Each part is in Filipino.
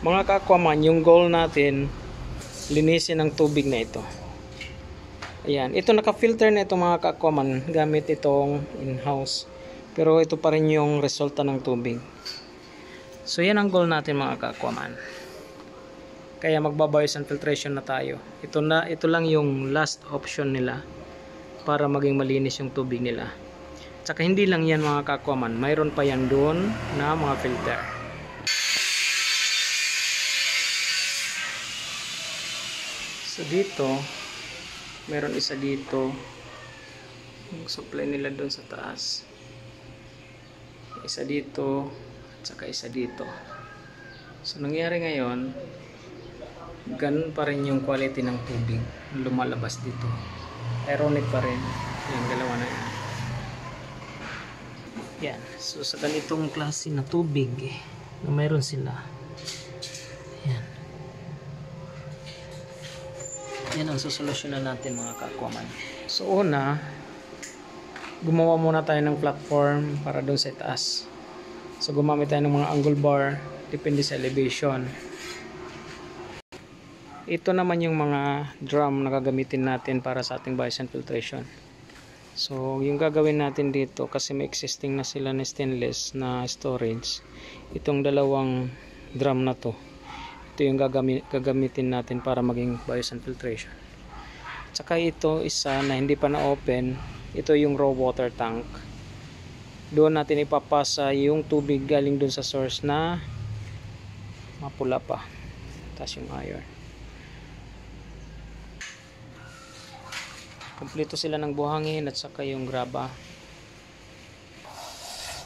Mga ka-aquaman, yung goal natin, linisin ang tubig na ito. Ayan, ito naka-filter na ito mga ka-aquaman gamit itong in-house. Pero ito pa rin yung resulta ng tubig. So yan ang goal natin mga ka-aquaman. Kaya magbabayos and filtration na tayo. Ito lang yung last option nila para maging malinis yung tubig nila. Tsaka hindi lang yan mga ka-aquaman, mayroon pa yan doon na mga filter. So dito, mayroon isa dito, yung supply nila doon sa taas. Isa dito, at saka isa dito. So nangyari ngayon, ganun pa rin yung quality ng tubig lumalabas dito. Ironic pa rin yung dalawa na yan. Yan, so sa ganitong klase na tubig na mayroon sila, yan, yan ang susolusyonan natin mga ka-aquaman. So una, gumawa muna tayo ng platform para doon sa taas. So gumamit tayo ng mga angle bar, depende sa elevation. Ito naman yung mga drum na gagamitin natin para sa ating bias and filtration. So yung gagawin natin dito, kasi may existing na sila na stainless na storage, itong dalawang drum na to, ito yung gagamitin natin para maging bias and filtration. Tsaka ito isa na hindi pa na open, ito yung raw water tank. Doon natin ipapasa yung tubig galing doon sa source na mapula pa, tapos yung iron. Kompleto sila ng buhangin at saka yung graba.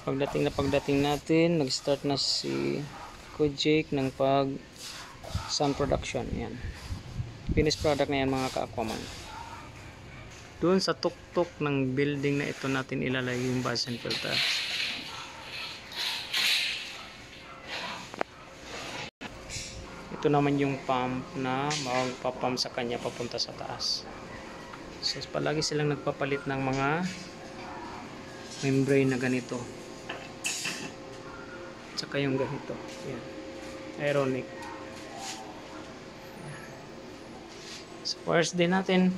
Pagdating natin, nag-start na si Kojik ng sound production. Yan, finished product na yan mga ka-aquaman. Doon sa tuktok ng building na ito natin ilalagay yung bias and filter. Ito naman yung pump na magpapump sa kanya papunta sa taas. So palagi silang nagpapalit ng mga membrane na ganito, tsaka yung ganito. Yan, ironic. So first day natin,